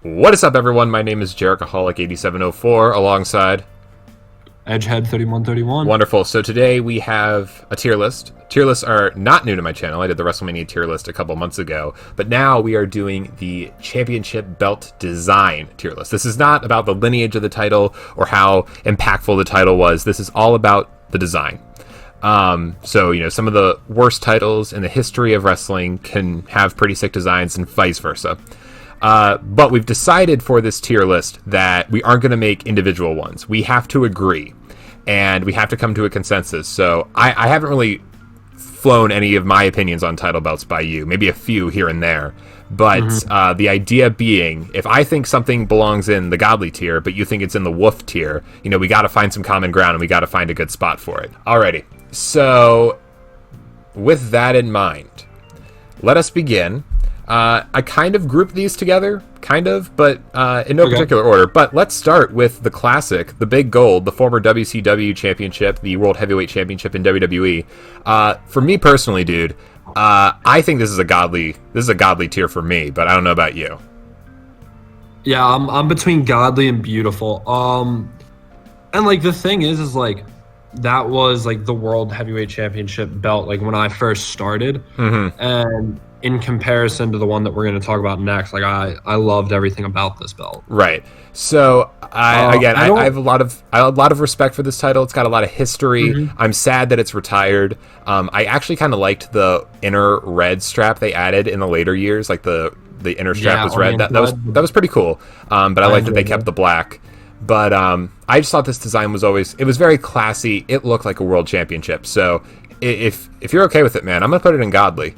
What is up, everyone? My name is Jerichoholic8704, alongside Edgehead3131. Wonderful. So today we have a tier list. Tier lists are not new to my channel. I did the WrestleMania tier list a couple months ago, but now we are doing the championship belt design tier list. This is not about the lineage of the title or how impactful the title was. This is all about the design. So, some of the worst titles in the history of wrestling can have pretty sick designs and vice versa. But we've decided for this tier list that we aren't going to make individual ones. We have to agree, and we have to come to a consensus. So I haven't really flown any of my opinions on title belts by you, maybe a few here and there. But the idea being, if I think something belongs in the godly tier, but you think it's in the wolf tier, we got to find some common ground, and we got to find a good spot for it. Alrighty. So with that in mind, let us begin. I kind of grouped these together, but in no particular order. But let's start with the classic, the big gold, the former WCW Championship, the World Heavyweight Championship in WWE. For me personally, dude, I think this is a godly tier for me, but I don't know about you. Yeah, I'm between godly and beautiful. And like the thing is like that was like the World Heavyweight Championship belt like when I first started, and in comparison to the one that we're going to talk about next, like I loved everything about this belt. Right. So I have a lot of respect for this title. It's got a lot of history. I'm sad that it's retired. I actually kind of liked the inner red strap they added in the later years. Like the inner strap was red. That was pretty cool. But I liked that they kept the black. But I just thought this design was very classy. It looked like a world championship. So if you're okay with it, man, I'm gonna put it in godly.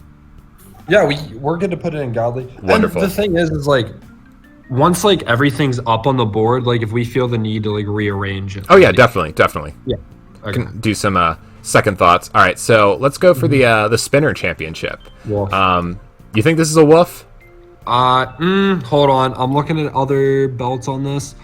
Yeah, we're good to put it in godly. Wonderful. And the thing is like once like everything's up on the board, like if we feel the need to like rearrange it. Oh yeah, definitely. Yeah. Okay. Can do some second thoughts. All right, so let's go for the spinner championship. Wolf. You think this is a wolf? Hold on. I'm looking at other belts on this.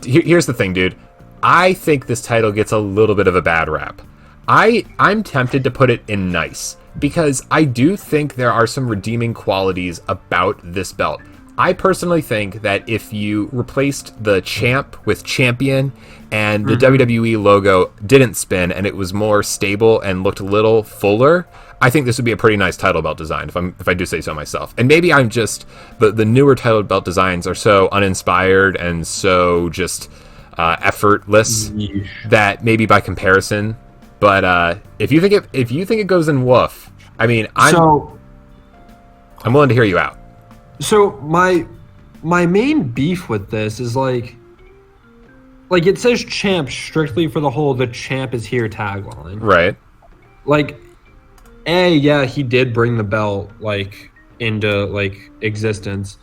Here's the thing, dude. I think this title gets a little bit of a bad rap. I'm tempted to put it in nice, because I do think there are some redeeming qualities about this belt. I personally think that if you replaced the champ with champion and the WWE logo didn't spin and it was more stable and looked a little fuller, I think this would be a pretty nice title belt design, if I do say so myself. And maybe I'm just the newer title belt designs are so uninspired and so just effortless that maybe by comparison. But if you think it goes in wolf, I mean, I'm willing to hear you out. So my main beef with this is like it says champ strictly for the whole "the champ is here" tagline. Right. Like, yeah, he did bring the belt like into like existence,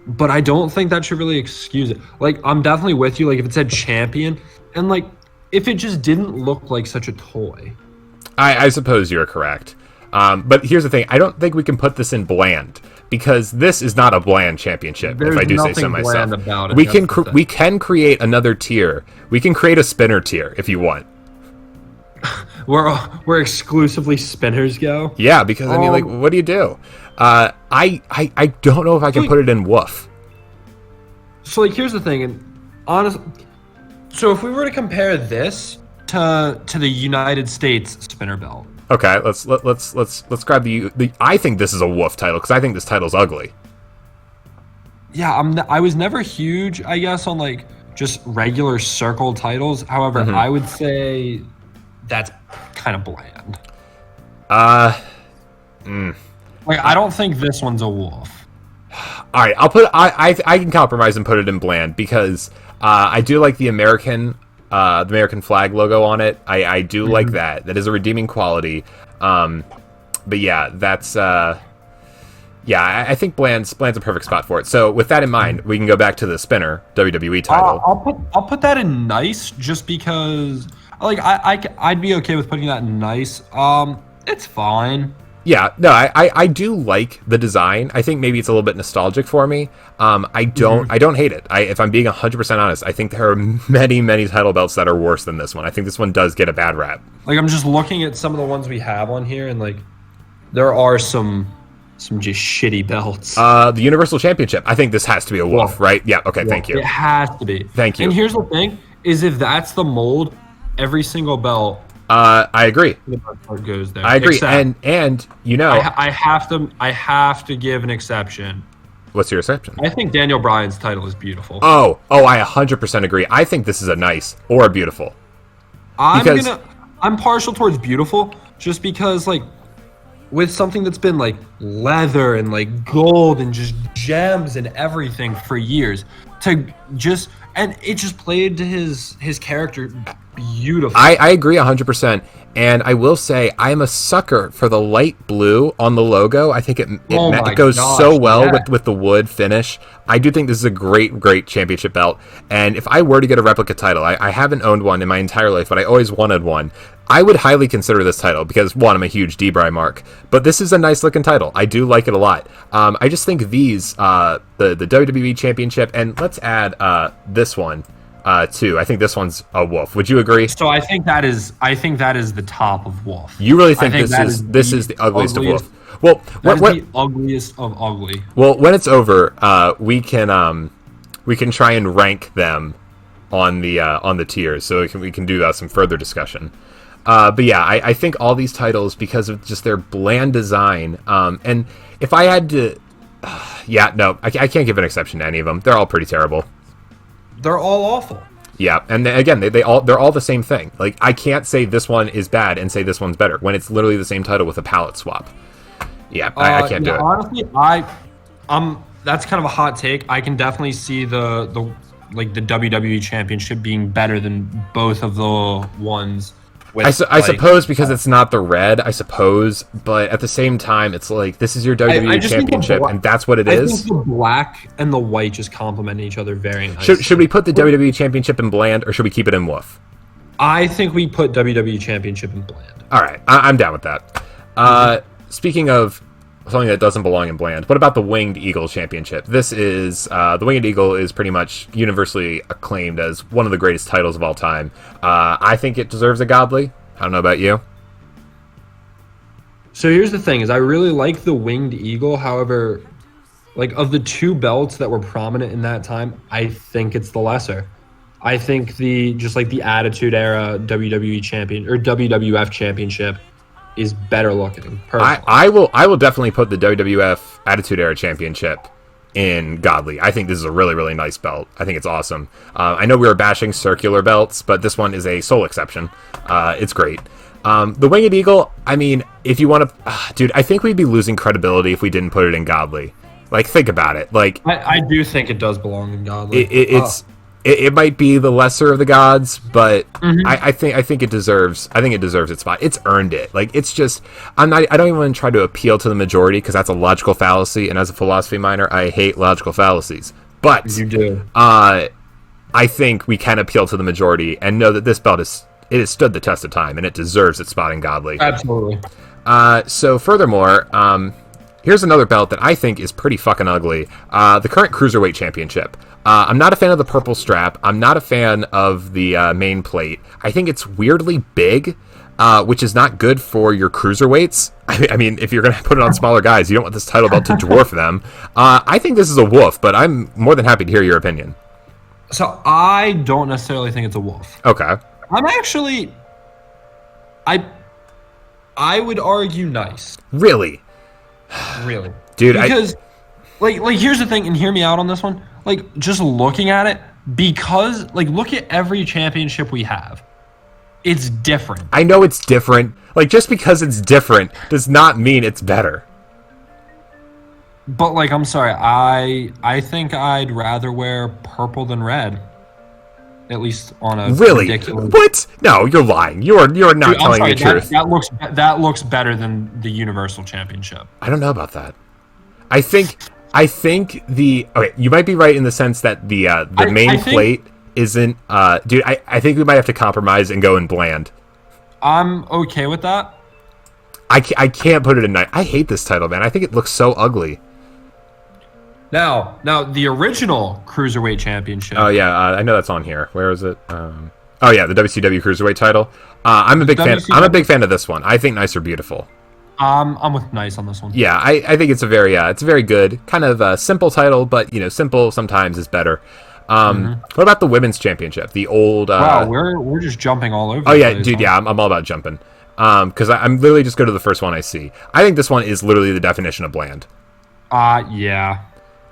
but I don't think that should really excuse it. Like, I'm definitely with you. Like, if it said champion and like if it just didn't look like such a toy. I suppose you're correct. But here's the thing. I don't think we can put this in bland, because this is not a bland championship. There's if I do say so nothing myself. bland about it. We can create another tier. We can create a spinner tier if you want. Where exclusively spinners go. Yeah, because I mean, like, what do you do? I don't know if I can put it in woof. So like, here's the thing, and honestly, so if we were to compare this to the United States spinner belt. Okay, let's grab the. I think this is a wolf title, because I think this title's ugly. Yeah, I was never huge, I guess, on like just regular circle titles. However, I would say that's kind of bland. Like, I don't think this one's a wolf. All right, I can compromise and put it in bland, because I do like the American flag logo on it. I do like that. That is a redeeming quality. But yeah, that's I think bland's a perfect spot for it. So with that in mind, we can go back to the spinner WWE title. I'll put that in nice, just because like I'd be okay with putting that in nice. It's fine. Yeah, no, I do like the design. I think maybe it's a little bit nostalgic for me. I don't hate it. If I'm being 100% honest, I think there are many title belts that are worse than this one. I think this one does get a bad rap. Like, I'm just looking at some of the ones we have on here, and like there are some some just shitty belts. The Universal Championship. I think this has to be a wolf, right? Yeah. Okay. Thank you. It has to be. Thank you. And here's the thing: is if that's the mold, every single belt. I agree. Goes there. I agree. Except, and you know, I have to give an exception. What's your exception? I think Daniel Bryan's title is beautiful. Oh, I 100% agree. I think this is a nice or a beautiful. I'm partial towards beautiful just because like with something that's been like leather and like gold and just gems and everything for years and it just played to his character beautiful. I agree 100%. And I will say I'm a sucker for the light blue on the logo. I think it goes so well with the wood finish. I do think this is a great championship belt. And if I were to get a replica title, I haven't owned one in my entire life, but I always wanted one. I would highly consider this title because, one, I'm a huge D-Bry mark. But this is a nice looking title. I do like it a lot. I just think these, the WWE Championship, and let's add this one. Too. I think this one's a wolf. Would you agree? So I think that is the top of wolf. You really think this is the ugliest of wolf? Well, what the ugliest of ugly? Well, when it's over, we can try and rank them on the tiers, so we can do some further discussion. But yeah, I think all these titles, because of just their bland design, and if I had to, I can't give an exception to any of them. They're all pretty terrible. They're all awful. Yeah, and again, they're all the same thing. Like, I can't say this one is bad and say this one's better when it's literally the same title with a palette swap. Yeah, I can't do it. Honestly, that's kind of a hot take. I can definitely see the WWE Championship being better than both of the ones. I suppose because it's not the red, I suppose, but at the same time, it's like, this is your WWE Championship, and that's what it is. I think the black and the white just complement each other very nicely. Should we put the WWE Championship in bland, or should we keep it in wolf? I think we put WWE Championship in bland. All right, I'm down with that. Speaking of something that doesn't belong in bland, what about the Winged Eagle Championship? This is the Winged Eagle is pretty much universally acclaimed as one of the greatest titles of all time. I think it deserves a godly. I don't know about you. So here's the thing: is I really like the Winged Eagle. However, like of the two belts that were prominent in that time, I think it's the lesser. I think the Attitude Era WWE Champion or WWF Championship is better looking. Personally. I will definitely put the WWF Attitude Era Championship in godly. I think this is a really nice belt. I think it's awesome. I know we were bashing circular belts, but this one is a sole exception. It's great. The Winged Eagle, I mean, if you want to, dude, I think we'd be losing credibility if we didn't put it in godly. Like, think about it. Like, I do think it does belong in godly. It might be the lesser of the gods, but I think it deserves its spot. It's earned it. Like, it's just, I don't even want to try to appeal to the majority because that's a logical fallacy, and as a philosophy minor, I hate logical fallacies. But you do. I think we can appeal to the majority and know that this belt has stood the test of time and it deserves its spot in godly. Absolutely. So furthermore, here's another belt that I think is pretty fucking ugly. The current Cruiserweight Championship. I'm not a fan of the purple strap. I'm not a fan of the main plate. I think it's weirdly big, which is not good for your cruiserweights. I mean, if you're going to put it on smaller guys, you don't want this title belt to dwarf them. I think this is a wolf, but I'm more than happy to hear your opinion. So I don't necessarily think it's a wolf. Okay. I'm actually... I would argue nice. Really? Really. Dude, because, like, here's the thing, and hear me out on this one. Like, just looking at it, because, like, look at every championship we have. It's different. I know it's different. Like, just because it's different does not mean it's better. But, like, I'm sorry. I think I'd rather wear purple than red. At least on a ridiculous... What? No, you're lying. You're not telling the truth. That looks better than the Universal Championship. I don't know about that. I think okay, you might be right in the sense that the main plate isn't dude, I think we might have to compromise and go in bland. I'm okay with that. I can't put it in night. I hate this title, man. I think it looks so ugly. Now the original Cruiserweight Championship. Oh yeah, I know that's on here. Where is it? Oh yeah, the WCW Cruiserweight title. I'm a big fan. I'm a big fan of this one. I think nice or beautiful. I'm with nice on this one. Yeah, I think it's a very good kind of simple title, but simple sometimes is better. What about the women's championship? The old Wow, we're just jumping all over. Oh yeah, dude. Yeah, I'm all about jumping. Because I'm literally just go to the first one I see. I think this one is literally the definition of bland. Yeah.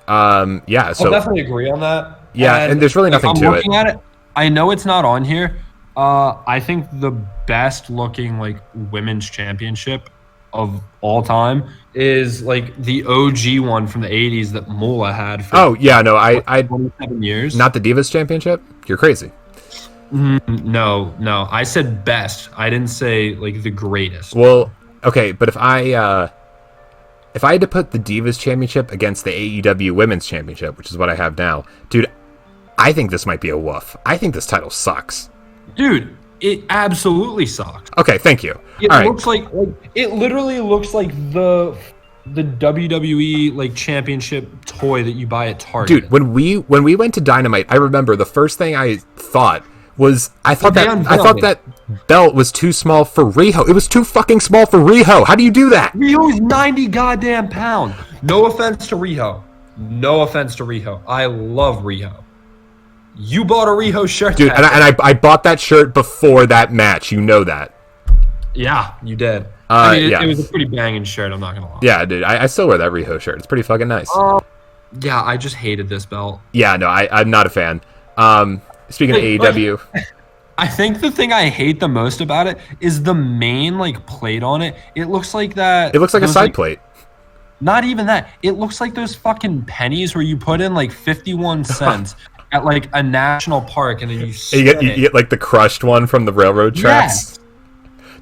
Yeah. So I'll definitely agree on that. Yeah, and there's really nothing to it. Looking at it, I know it's not on here. I think the best looking like women's championship of all time is like the OG one from the 80s that Mula had for Oh yeah, no, I 27 years. Not the Divas Championship. You're crazy. No, I said best. I didn't say like the greatest. Well, okay, but if I had to put the Divas Championship against the AEW Women's Championship, which is what I have now, dude, I think this might be a woof. I think this title sucks. Dude, it absolutely sucks. Okay, thank you. It All looks like it literally looks like the WWE like championship toy that you buy at Target. Dude, when we went to Dynamite, I remember the first thing I thought was I thought that belt was too small for Riho. It was too fucking small for Riho. How do you do that? Riho's 90 goddamn pounds. No offense to Riho. I love Riho. You bought a Riho shirt, dude, and I bought that shirt before that match. You know that. Yeah, you did. It was a pretty banging shirt. I'm not gonna lie. Yeah, dude, I still wear that Riho shirt. It's pretty fucking nice. Yeah, I just hated this belt. Yeah, no, I'm not a fan. Speaking of AEW, I think the thing I hate the most about it is the main like plate on it. It looks like that. It looks like a side plate. Not even that. It looks like those fucking pennies where you put in like 51 cents at like a national park and then you get like the crushed one from the railroad tracks. Yes.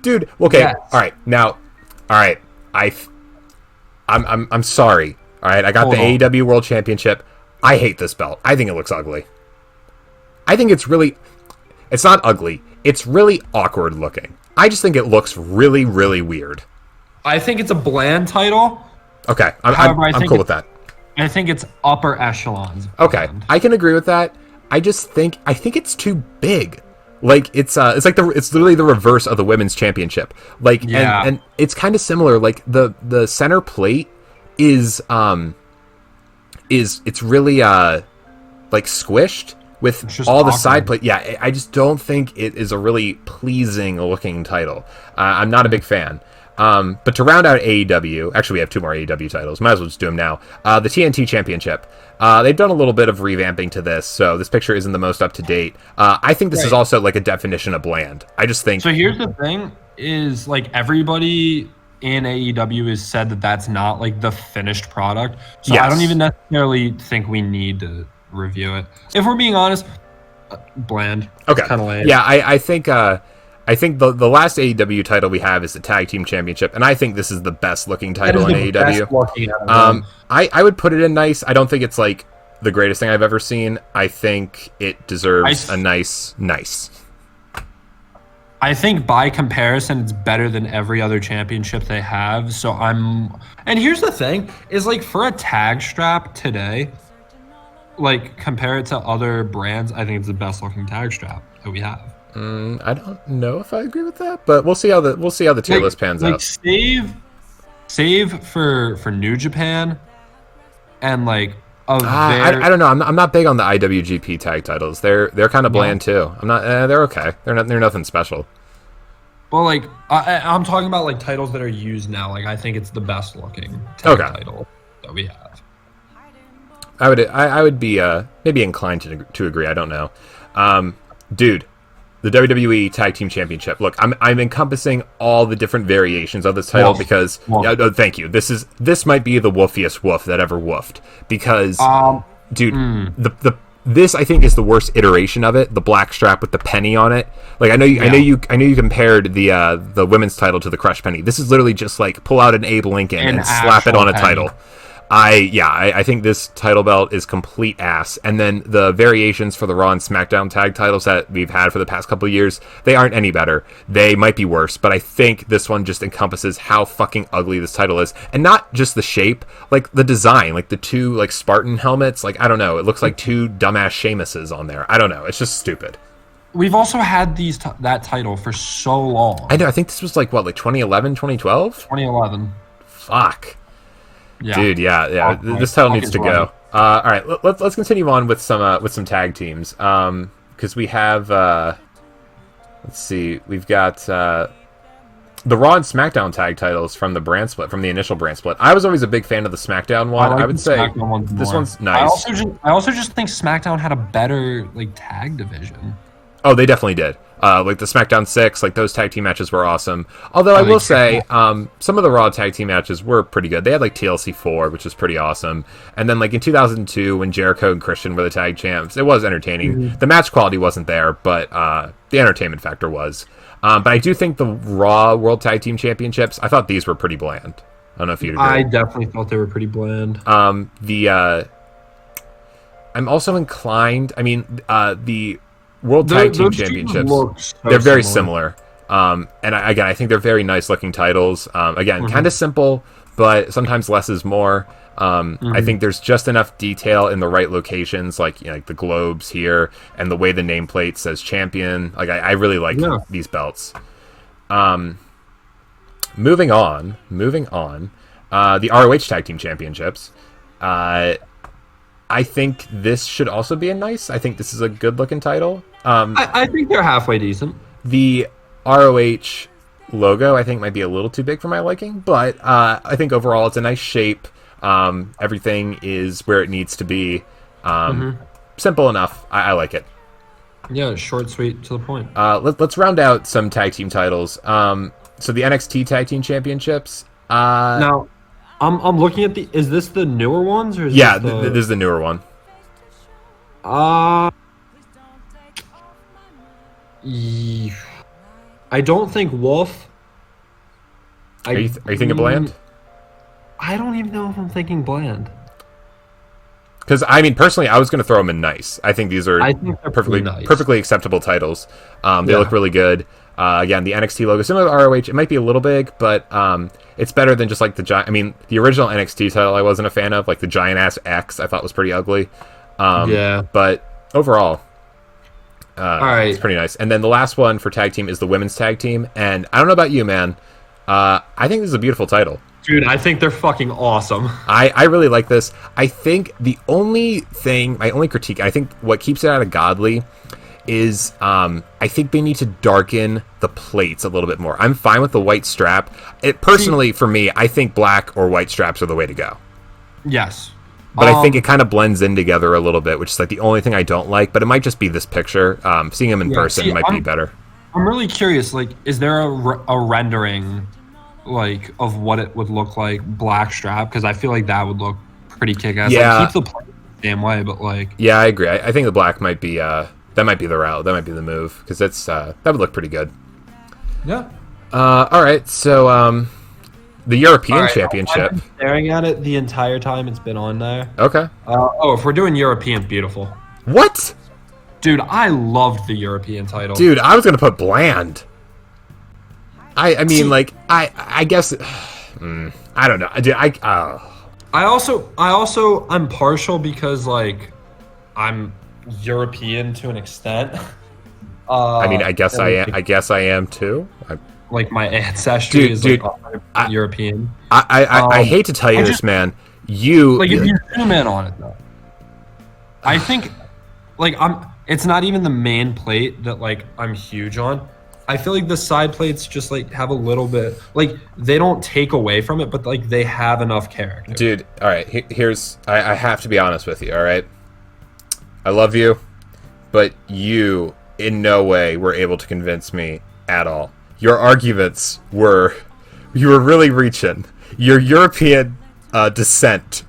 Dude, okay, yes. All right. I'm sorry. All right, I got the AEW World Championship. I hate this belt. I think it looks ugly. I think it's not ugly. It's really awkward looking. I just think it looks really, really weird. I think it's a bland title. Okay, I'm cool with that. I think it's upper echelons. Okay, I can agree with that. I think it's too big. Like it's literally the reverse of the women's championship. Like and it's kind of similar. Like the center plate is it's really like squished with all awkward. The side plate. Yeah, I just don't think it is a really pleasing looking title. I'm not a big fan. But to round out AEW, actually we have two more AEW titles. Might as well just do them now. The TNT Championship. They've done a little bit of revamping to this, so this picture isn't the most up to date. I think this is also like a definition of bland. I just think. So here's the thing: is like everybody in AEW has said that that's not like the finished product. So I don't even necessarily think we need to review it. If we're being honest, bland. Okay. Kind of lame. Yeah, I think the last AEW title we have is the Tag Team Championship, and I think this is the best looking title in AEW. I would put it in nice. I don't think it's like the greatest thing I've ever seen. I think it deserves a nice. I think by comparison, it's better than every other championship they have. So and here's the thing: is like for a tag strap today, like compare it to other brands, I think it's the best looking tag strap that we have. I don't know if I agree with that, but we'll see how the tier list pans out. Save for New Japan, and like I don't know. I'm not big on the IWGP tag titles. They're kind of bland too. I'm not. They're okay. They're nothing special. Well, like I'm talking about like titles that are used now. Like I think it's the best looking tag title that we have. I would be maybe inclined to agree. I don't know, dude. The WWE Tag Team Championship. Look, I'm encompassing all the different variations of this title because thank you. This might be the woofiest woof that ever woofed because dude, this I think is the worst iteration of it. The black strap with the penny on it. Like I know you compared the women's title to the Crush Penny. This is literally just like pull out an Abe Lincoln and slap it on a title. I think this title belt is complete ass. And then the variations for the Raw and SmackDown tag titles that we've had for the past couple of years, they aren't any better. They might be worse, but I think this one just encompasses how fucking ugly this title is. And not just the shape, like the design, like the two like Spartan helmets, like I don't know, it looks like two dumbass Sheamuses on there. I don't know, it's just stupid. we've also had that title for so long. I know. I think this was like 2011, 2012? 2011. Fuck. Yeah. Dude, yeah. This title needs to go. All right, let's continue on with some tag teams. Because we have, let's see, we've got the Raw and SmackDown tag titles from the brand split, from the initial brand split. I was always a big fan of the SmackDown one. I would say this one's nice. I also just think SmackDown had a better tag division. Oh, they definitely did. Like the SmackDown 6, like those tag team matches were awesome. Although I will say, some of the Raw tag team matches were pretty good. They had like TLC 4, which was pretty awesome. And then like in 2002, when Jericho and Christian were the tag champs, it was entertaining. Mm-hmm. The match quality wasn't there, but the entertainment factor was. But I do think the Raw World Tag Team Championships, I thought these were pretty bland. I don't know if you'd agree. I definitely thought they were pretty bland. I'm also inclined. I mean, the World Tag Team Championships, they're very similar. And I think they're very nice looking titles. Kind of simple, but sometimes less is more. I think there's just enough detail in the right locations, like the globes here and the way the nameplate says champion. Like I really like these belts. Moving on. The ROH Tag Team Championships. I think this should also be I think this is a good looking title. I think they're halfway decent. The ROH logo I think might be a little too big for my liking, but I think overall it's a nice shape. Everything is where it needs to be. Simple enough. I like it. Yeah, short, sweet, to the point. Let's round out some tag team titles. So the NXT Tag Team Championships. Now, I'm looking at is this the newer ones or is this is the newer one? I don't think Wolf. Are you thinking bland? I don't even know if I'm thinking bland. Because personally, I was going to throw them in nice. I think these are perfectly acceptable titles. They look really good. Again, the NXT logo, similar to ROH, it might be a little big, but it's better than just like the giant. The original NXT title I wasn't a fan of, like the giant ass X. I thought was pretty ugly. But overall, all right, it's pretty nice. And then the last one for tag team is the women's tag team, and I don't know about you, man. I think this is a beautiful title. Dude, I think they're fucking awesome. I really like this. I think my only critique, I think what keeps it out of Godly is I think they need to darken the plates a little bit more. I'm fine with the white strap. For me, I think black or white straps are the way to go. Yes. But I think it kind of blends in together a little bit, which is like the only thing I don't like, but it might just be this picture. Seeing them in person might be better. I'm really curious, is there a rendering of what it would look like black strap? Because I feel like that would look pretty kick-ass. Yeah. Keep the plate the same way, but yeah, I agree. I think the black might be that might be the route. That might be the move because that would look pretty good. Yeah. All right. So the European Championship. I've been staring at it the entire time it's been on there. Okay. If we're doing European, beautiful. What? Dude, I loved the European title. Dude, I was gonna put bland. I guess I don't know. Dude, I'm partial because I'm European to an extent. I guess I am too. My ancestry is European. I hate to tell you this, man. If you zoom in on it though, I think it's not even the main plate that I'm huge on. I feel like the side plates just have a little bit they don't take away from it, but they have enough character. Dude, all right. Here's I have to be honest with you. All right, I love you, but you in no way were able to convince me at all. Your arguments you were really reaching. Your European descent,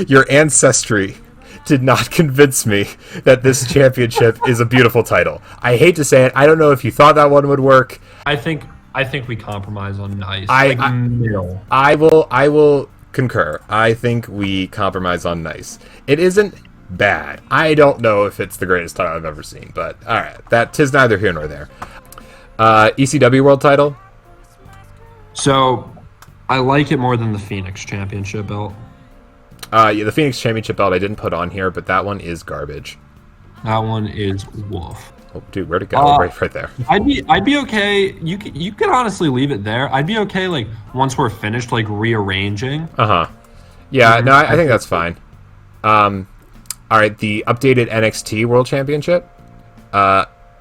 your ancestry did not convince me that this championship is a beautiful title. I hate to say it. I don't know if you thought that one would work. I think we compromise on nice. I will concur. I think we compromise on nice. It isn't bad. I don't know if it's the greatest title I've ever seen, but all right, that 'tis neither here nor there. ECW World Title. So, I like it more than the Phoenix Championship belt. The Phoenix Championship belt I didn't put on here, but that one is garbage. That one is wolf. Oh, dude, where'd it go? Right there. I'd be okay. You could honestly leave it there. I'd be okay like once we're finished like rearranging. Yeah, no, I think that's fine. All right, the updated NXT World Championship.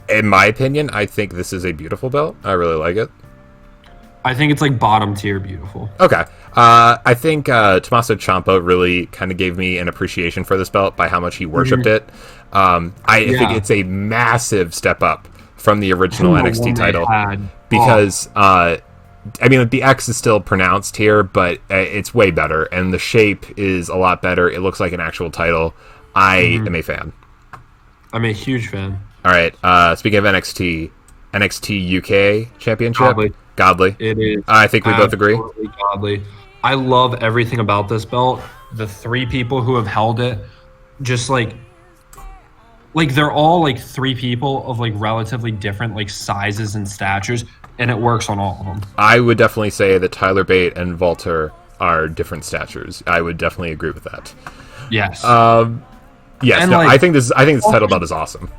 In my opinion, I think this is a beautiful belt. I really like it. I think it's like bottom tier beautiful. Okay. I think Tommaso Ciampa really kind of gave me an appreciation for this belt by how much he worshipped it. I think it's a massive step up from the original NXT title because I mean, the X is still pronounced here, but it's way better, and the shape is a lot better. It looks like an actual title. I am a fan. I'm a huge fan. All right. Speaking of NXT UK Championship, godly. It is. I think we both agree. Godly. I love everything about this belt. The 3 people who have held it, just like they're all like 3 people of like relatively different like sizes and statures, and it works on all of them. I would definitely say that Tyler Bate and Walter are different statures. I would definitely agree with that. Yes. Yes. And no, I think this title belt is awesome.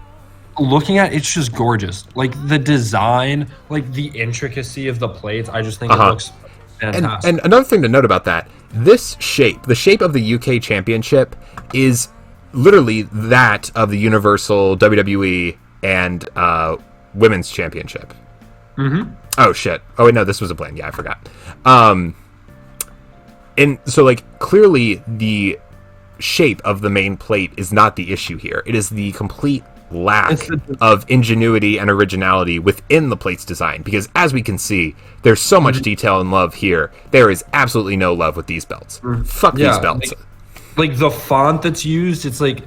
Looking at it's just gorgeous. Like the design, like the intricacy of the plates. I just think it looks fantastic. And another thing to note about that, this shape, the shape of the UK Championship is literally that of the Universal, WWE, and Women's Championship. Oh, shit. Oh, wait, no, this was a blend. Yeah, I forgot. And so, like, clearly the shape of the main plate is not the issue here. It is the complete lack of ingenuity and originality within the plate's design, because as we can see, there's so much detail and love here. There is absolutely no love with these belts. Fuck these belts. Like the font that's used, it's like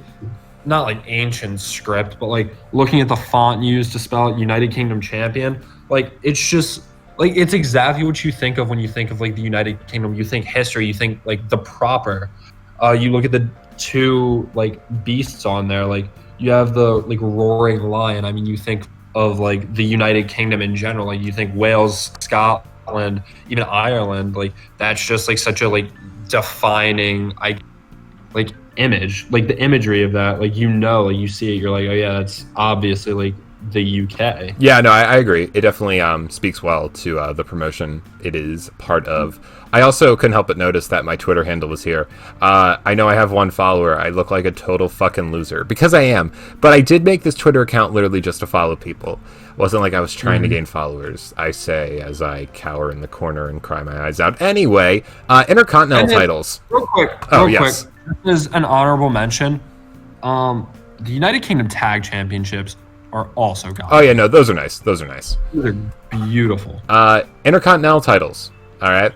not like ancient script, but like looking at the font used to spell it United Kingdom Champion, like it's just like it's exactly what you think of when you think of like the United Kingdom. You think history, you think like the proper. You look at the 2 like beasts on there, like you have the like roaring lion. I mean, you think of like the United Kingdom in general. Like you think Wales, Scotland, even Ireland. Like that's just like such a like defining like image. Like the imagery of that. Like like you see it. You're like, oh yeah, that's obviously like the UK. Yeah, no, I agree. It definitely speaks well to the promotion it is part of. I also couldn't help but notice that my Twitter handle was here. I know I have 1 follower. I look like a total fucking loser, because I am. But I did make this Twitter account literally just to follow people. It wasn't like I was trying to gain followers, I say, as I cower in the corner and cry my eyes out. Anyway, Intercontinental titles. Real quick. This is an honorable mention. The United Kingdom Tag Championships are also godly. Oh yeah, no, those are nice. Those are beautiful. Intercontinental titles. All right.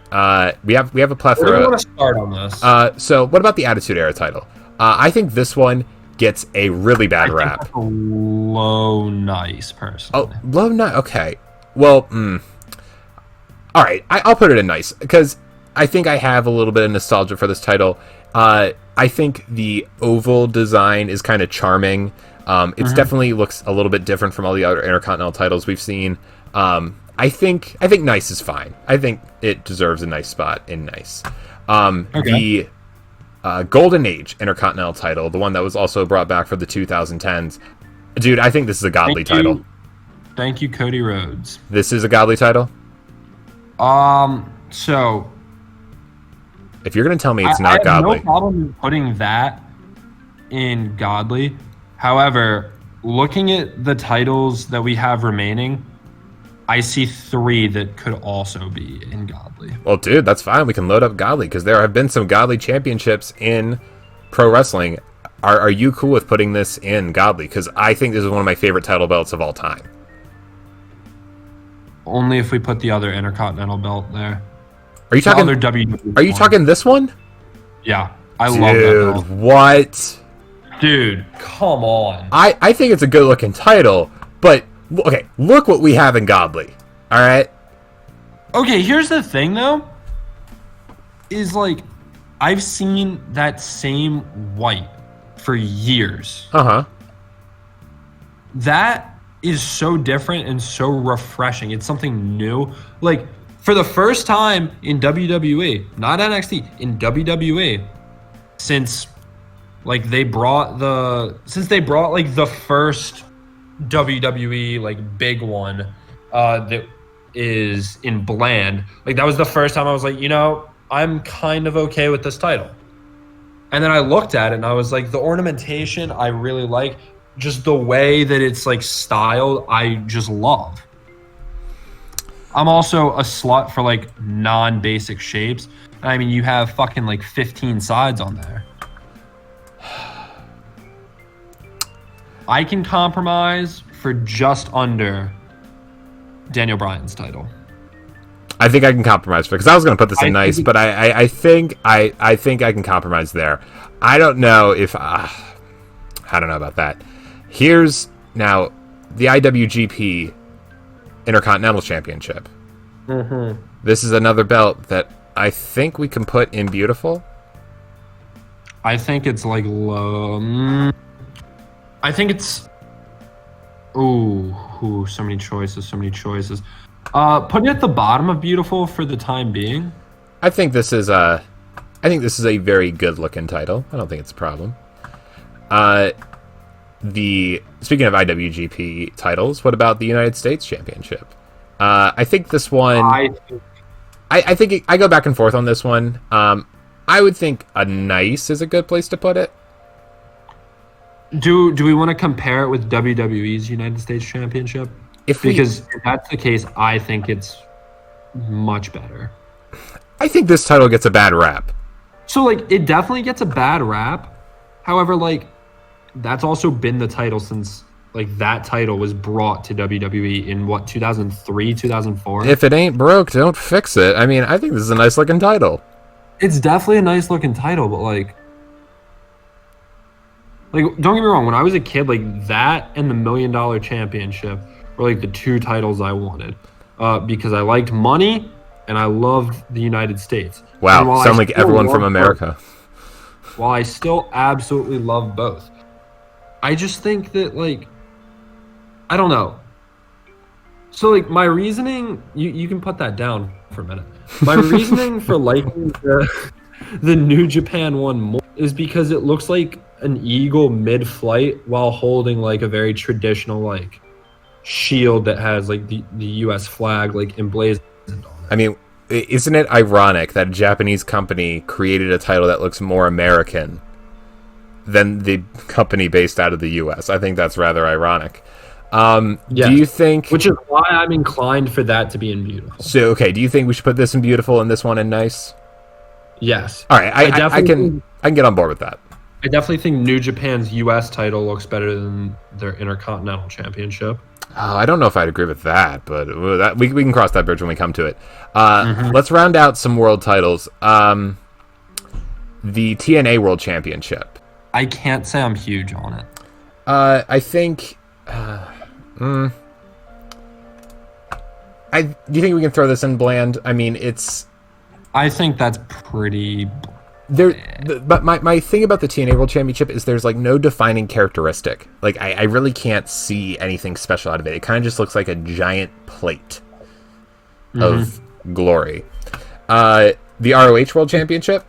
We have a plethora. Where do you want to start on this? So what about the Attitude Era title? I think this one gets a really bad rap. That's a low nice, personally. Oh, low nice. Okay. Well, all right. I'll put it in nice, because I think I have a little bit of nostalgia for this title. I think the oval design is kind of charming. It's definitely looks a little bit different from all the other Intercontinental titles we've seen. I think nice is fine. I think it deserves a nice spot in nice. The Golden Age Intercontinental title, the one that was also brought back for the 2010s. Dude, I think this is a godly title. Thank you, Cody Rhodes. This is a godly title? So if you're going to tell me it's not godly. I have no problem putting that in godly. However, looking at the titles that we have remaining, I see 3 that could also be in godly. Well, dude, that's fine. We can load up godly, because there have been some godly championships in pro wrestling. Are you cool with putting this in godly? Because I think this is one of my favorite title belts of all time. Only if we put the other Intercontinental belt there. Are you talking? Are you talking this one? Yeah, I love that belt. What? Dude, come on. I think it's a good looking title, but okay, look what we have in godly. All right. Okay, here's the thing though. Is like, I've seen that same white for years. That is so different and so refreshing. It's something new. Like, for the first time in WWE, not NXT, in WWE, since they brought like the first WWE like big one that is in bland. Like that was the first time I was like, I'm kind of okay with this title. And then I looked at it and I was like, the ornamentation I really like, just the way that it's like styled, I just love. I'm also a slut for like non-basic shapes. I mean, you have fucking like 15 sides on there. I can compromise for just under Daniel Bryan's title. I think I can compromise because I was going to put this in nice, but I think I can compromise there. I don't know if I don't know about that. Here's now the IWGP Intercontinental Championship. Mm-hmm. This is another belt that I think we can put in beautiful. I think it's like low. I think it's. Ooh, so many choices. Put it at the bottom of beautiful for the time being. I think this is a very good looking title. I don't think it's a problem. Speaking of IWGP titles, what about the United States Championship? I think this one. I think I go back and forth on this one. I would think a nice is a good place to put it. Do we want to compare it with WWE's United States Championship? Because if that's the case, I think it's much better. I think this title gets a bad rap. So, like, it definitely gets a bad rap. However, like, that's also been the title since, like, that title was brought to WWE in, 2003, 2004? If it ain't broke, don't fix it. I mean, I think this is a nice-looking title. It's definitely a nice-looking title, but, like, don't get me wrong. When I was a kid, like, that and the $1 Million Championship were, like, the two titles I wanted. Because I liked money and I loved the United States. Wow, sound like everyone from America. While I still absolutely love both, I just think that, like, I don't know. So, like, my reasoning, you can put that down for a minute. My reasoning for liking the New Japan one more is because it looks like an eagle mid-flight while holding, like, a very traditional, like, shield that has, like, the U.S. flag, like, emblazoned on it. I mean, isn't it ironic that a Japanese company created a title that looks more American than the company based out of the U.S.? I think that's rather ironic. Do you think... Which is why I'm inclined for that to be in beautiful. So, okay, do you think we should put this in beautiful and this one in nice? Yes. All right, I can get on board with that. I definitely think New Japan's U.S. title looks better than their Intercontinental Championship. Oh, I don't know if I'd agree with that, but we can cross that bridge when we come to it. Let's round out some world titles. The TNA World Championship. I can't say I'm huge on it. I think... do you think we can throw this in bland? I mean, it's... I think that's pretty... But my thing about the TNA World Championship is there's, like, no defining characteristic. Like, I really can't see anything special out of it. It kind of just looks like a giant plate of glory. The ROH World Championship?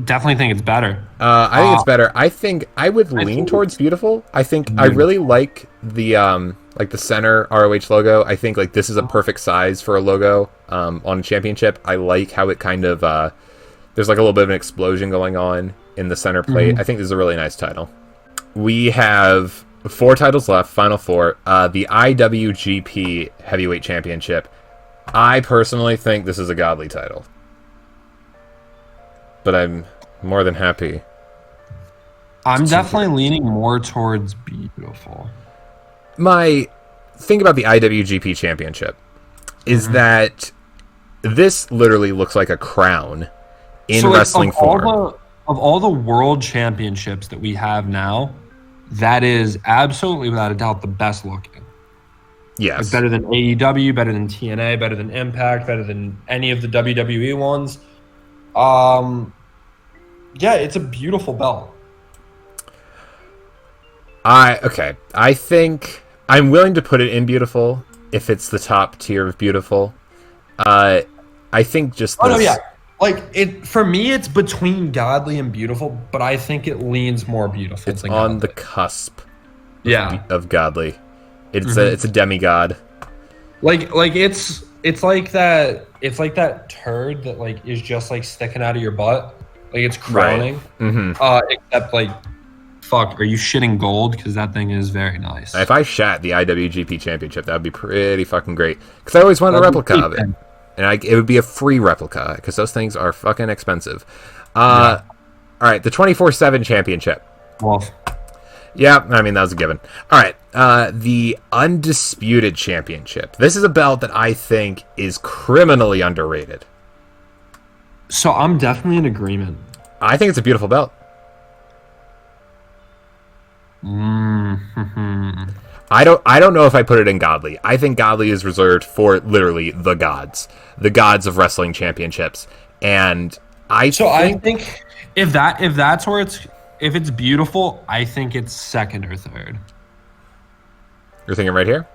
Definitely think it's better. I think it's better. I think I would lean towards beautiful. I think I really like the center ROH logo. I think, like, this is a perfect size for a logo on a championship. I like how it kind of... there's, like, a little bit of an explosion going on in the center plate. I think this is a really nice title. We have 4 titles left, final 4. The IWGP Heavyweight Championship. I personally think this is a godly title. But I'm more than happy. I'm definitely leaning more towards beautiful. My thing about the IWGP Championship is that this literally looks like a crown in wrestling form. Of all the world championships that we have now, that is absolutely, without a doubt, the best looking. Yes. Like, better than AEW, better than TNA, better than Impact, better than any of the WWE ones. Yeah, it's a beautiful belt. I think I'm willing to put it in beautiful if it's the top tier of beautiful. I think just this... Oh, no, yeah. Like, for me, it's between godly and beautiful, but I think it leans more beautiful. It's on the cusp Yeah. of Godly. It's a demigod. Like it's like that turd that like is just like sticking out of your butt. Like it's crowning. Right. Except like, fuck, are you shitting gold? Because that thing is very nice. If I shat the IWGP Championship, that would be pretty fucking great. Because I always wanted a replica of it. And it would be a free replica, because those things are fucking expensive. All right, the 24/7 Championship. Well, yeah, I mean, that was a given. All right, the Undisputed Championship. This is a belt that I think is criminally underrated. so I'm definitely in agreement. I think it's a beautiful belt. I don't know if I put it in Godly. I think Godly is reserved for literally the gods of wrestling championships. And I think if that's where if it's beautiful, I think it's second or third. You're thinking right here?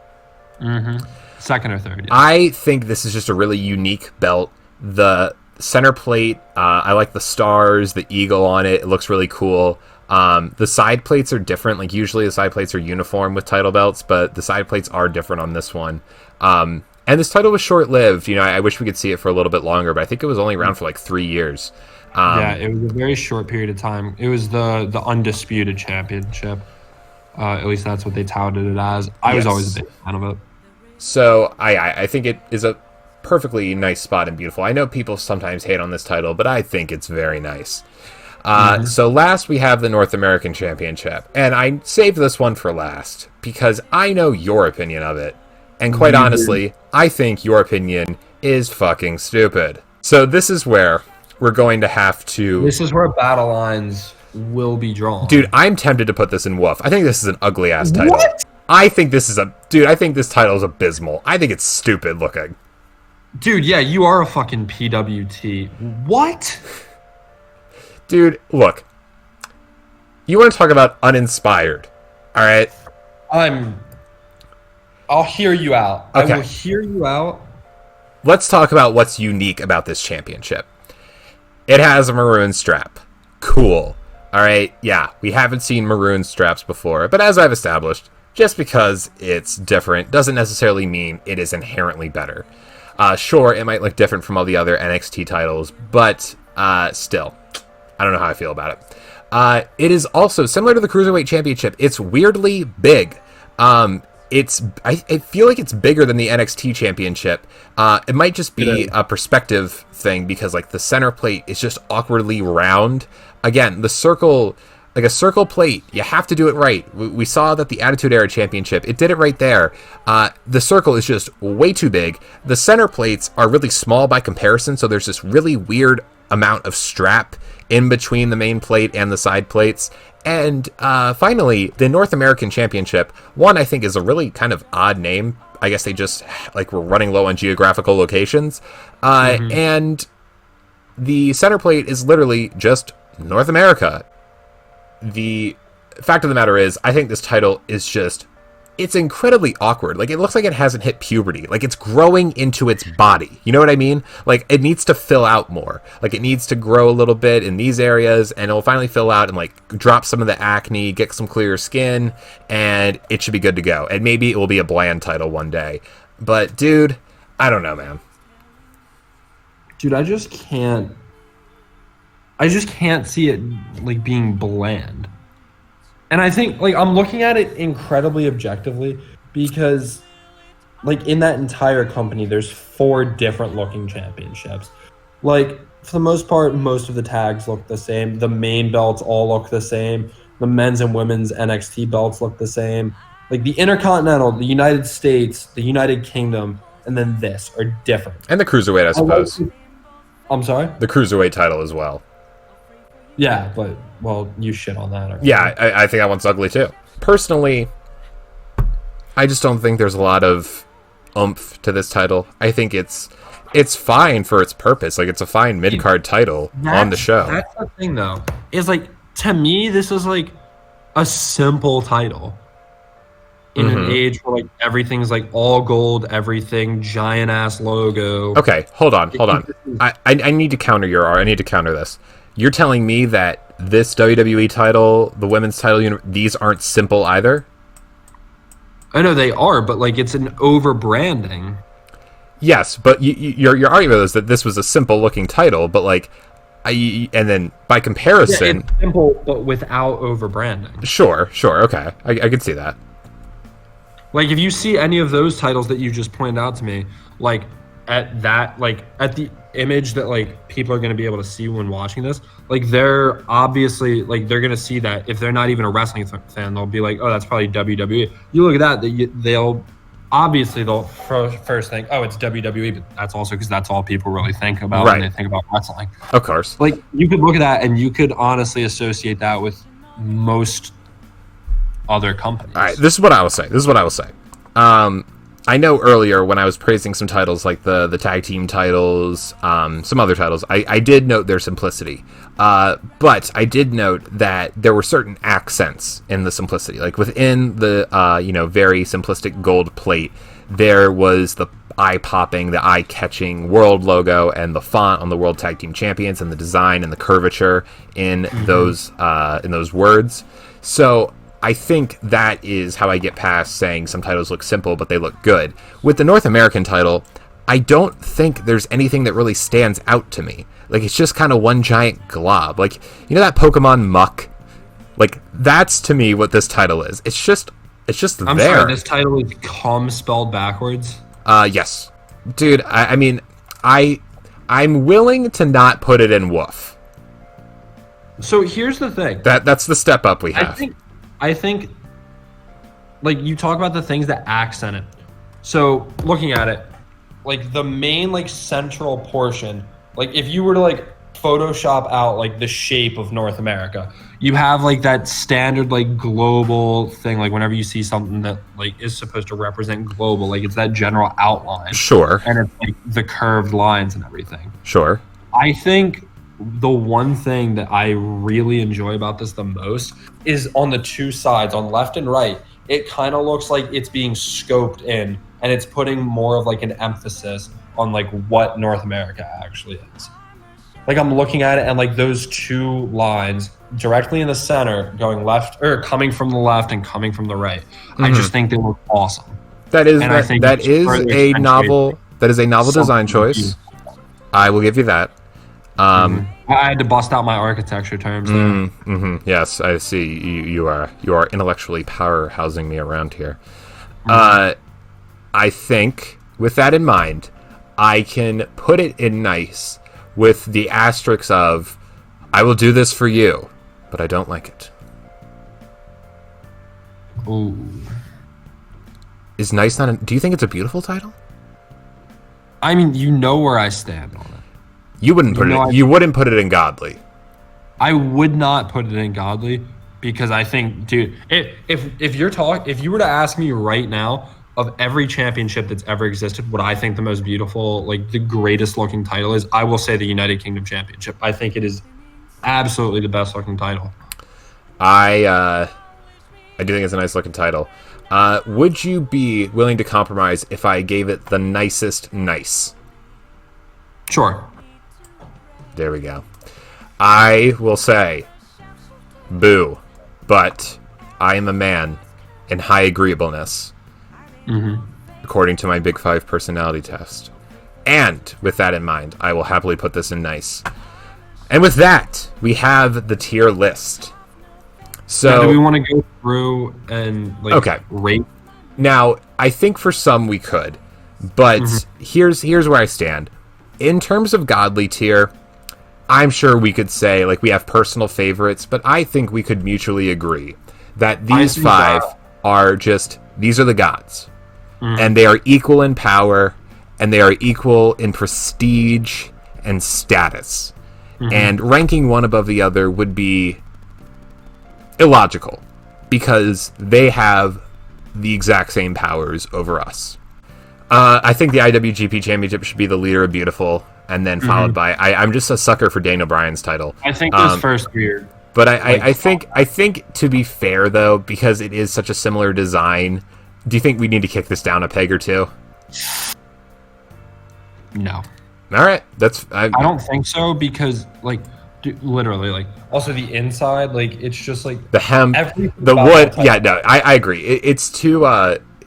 Second or third. Yeah. I think this is just a really unique belt. The center plate, I like the stars, the eagle on it. It looks really cool. The side plates are different. Like usually the side plates are uniform with title belts, but the side plates are different on this one. And this title was short-lived. You know, I wish we could see it for a little bit longer, but I think it was only around for like 3 years. Yeah, it was a very short period of time. It was the Undisputed Championship. At least that's what they touted it as. I was always a big fan of it. So I think it is a perfectly nice spot and beautiful. I know people sometimes hate on this title, but I think it's very nice. So last we have the North American Championship, and I saved this one for last because I know your opinion of it, and quite honestly, I think your opinion is fucking stupid. So this is where we're going to have to... This is where battle lines will be drawn. Dude, I'm tempted to put this in Woof. I think this is an ugly-ass title. What? I think this is Dude, I think this title is abysmal. I think it's stupid looking. Dude, yeah, you are a fucking PWT. What? Dude, look. You want to talk about uninspired, all right? I'll hear you out. Okay. I will hear you out. Let's talk about what's unique about this championship. It has a maroon strap. Cool. All right, yeah, we haven't seen maroon straps before, but as I've established, just because it's different doesn't necessarily mean it is inherently better. Sure, it might look different from all the other NXT titles, but still, I don't know how I feel about it. It is also similar to the Cruiserweight Championship. It's weirdly big. I feel like it's bigger than the NXT Championship. It might just be a perspective thing because like the center plate is just awkwardly round. Again, the circle, like a circle plate, you have to do it right. We saw that the Attitude Era Championship, it did it right there. The circle is just way too big. The center plates are really small by comparison, so there's this really weird amount of strap in between the main plate and the side plates. And finally, the North American Championship, one I think is a really kind of odd name. I guess they just like were running low on geographical locations. And the center plate is literally just North America. The fact of the matter is, I think this title is just, it's incredibly awkward. Like, it looks like it hasn't hit puberty. Like, it's growing into its body. You know what I mean? Like, it needs to fill out more. Like, it needs to grow a little bit in these areas, and it'll finally fill out and, like, drop some of the acne, get some clearer skin, and it should be good to go. And maybe it will be a bland title one day. But, dude, I don't know, man. Dude, I just can't see it, like, being bland. And I think, like, I'm looking at it incredibly objectively because, like, in that entire company, there's 4 different looking championships. Like, for the most part, most of the tags look the same. The main belts all look the same. The men's and women's NXT belts look the same. Like, the Intercontinental, the United States, the United Kingdom, and then this are different. And the Cruiserweight, I suppose. I'm sorry? The Cruiserweight title as well. Yeah, but, well, you shit on that. Right? Yeah, I think that one's ugly too. Personally, I just don't think there's a lot of oomph to this title. I think it's fine for its purpose. Like, it's a fine mid-card title on the show. That's the thing, though. Is, like, to me, this is, like, a simple title. In an age where, like, everything's, like, all gold, everything, giant-ass logo. Okay, hold on. I need to counter I need to counter this. You're telling me that this WWE title, the women's title, these aren't simple either? I know they are, but like it's an over branding. Yes, but your argument is that this was a simple looking title, but like, and then by comparison, it's simple but without over branding. Sure, okay, I can see that. Like if you see any of those titles that you just pointed out to me, like at the image that like people are going to be able to see when watching this, like they're obviously like they're going to see that if they're not even a wrestling fan, they'll be like, oh, that's probably WWE. You look at that, they'll first think, oh, it's WWE, but that's also because that's all people really think about when they think about wrestling. Of course. Like you could look at that and you could honestly associate that with most other companies. All right, this is what I will say. I know earlier when I was praising some titles like the tag team titles, some other titles, I did note their simplicity. But I did note that there were certain accents in the simplicity. Like within the very simplistic gold plate, there was the eye-popping, the eye-catching world logo and the font on the World Tag Team Champions and the design and the curvature in those words. So I think that is how I get past saying some titles look simple, but they look good. With the North American title, I don't think there's anything that really stands out to me. Like, it's just kind of one giant glob. Like, you know that Pokemon Muck? Like, that's to me what this title is. It's just I'm there. sorry, this title is cum spelled backwards? Yes. Dude, I mean, I'm willing to not put it in woof. So here's the thing. That's the step up we have. I think, like, you talk about the things that accent it. So, looking at it, like, the main, like, central portion, like, if you were to, like, Photoshop out, like, the shape of North America, you have, like, that standard, like, global thing, like, whenever you see something that, like, is supposed to represent global, like, it's that general outline. Sure. And it's, like, the curved lines and everything. Sure. I think the one thing that I really enjoy about this the most is on the two sides, on left and right, it kind of looks like it's being scoped in and it's putting more of like an emphasis on like what North America actually is. Like I'm looking at it and like those two lines directly in the center going left or coming from the left and coming from the right. I just think they look awesome. That is a novel design choice. I will give you that. I had to bust out my architecture terms there. Yes, I see. You are intellectually powerhousing me around here. I think, with that in mind, I can put it in nice with the asterisk of, I will do this for you, but I don't like it. Ooh. Is nice not? Do you think it's a beautiful title? I mean, you know where I stand on it. You wouldn't put it. You wouldn't put it in godly. I would not put it in godly because I think, dude, if you were to ask me right now of every championship that's ever existed, what I think the most beautiful, like the greatest looking title is, I will say the United Kingdom Championship. I think it is absolutely the best looking title. I do think it's a nice looking title. Would you be willing to compromise if I gave it the nicest nice? Sure. There we go. I will say, boo, but I am a man in high agreeableness, according to my Big Five personality test. And with that in mind, I will happily put this in nice. And with that, we have the tier list. So, now, do we want to go through and rate? Now, I think for some we could, but here's where I stand. In terms of godly tier, I'm sure we could say, like, we have personal favorites, but I think we could mutually agree that these five are just, these are the gods. And they are equal in power, and they are equal in prestige and status. And ranking one above the other would be illogical, because they have the exact same powers over us. I think the IWGP Championship should be the leader of beautiful, and then followed by, I'm just a sucker for Daniel Bryan's title. I think those first three are... But I think to be fair though, because it is such a similar design, do you think we need to kick this down a peg or two? No. All right, I don't think so, because like, dude, literally, like, also the inside, like, it's just like the hem, the wood. I agree. It's too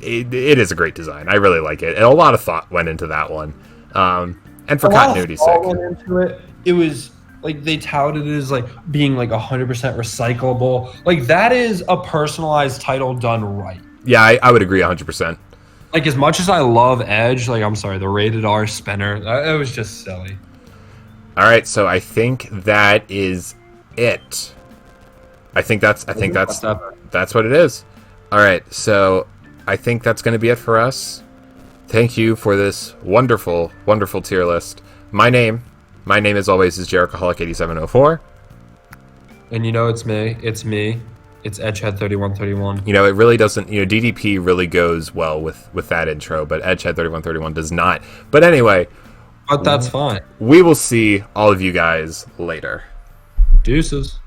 it is a great design. I really like it, and a lot of thought went into that one. And for continuity's sake, went into it. It was like they touted it as like being like 100% recyclable. Like that is a personalized title done right. Yeah, I would agree 100%. Like as much as I love Edge, like I'm sorry, the rated R spinner, it was just silly. All right, so I think that is it. I think that's what it is. All right, so I think that's going to be it for us. Thank you for this wonderful, wonderful tier list. My name as always is Jerichoholic8704. And you know it's me. It's Edgehead3131. You know, it really doesn't, DDP really goes well with that intro, but Edgehead3131 does not. But anyway, But that's fine. We will see all of you guys later. Deuces.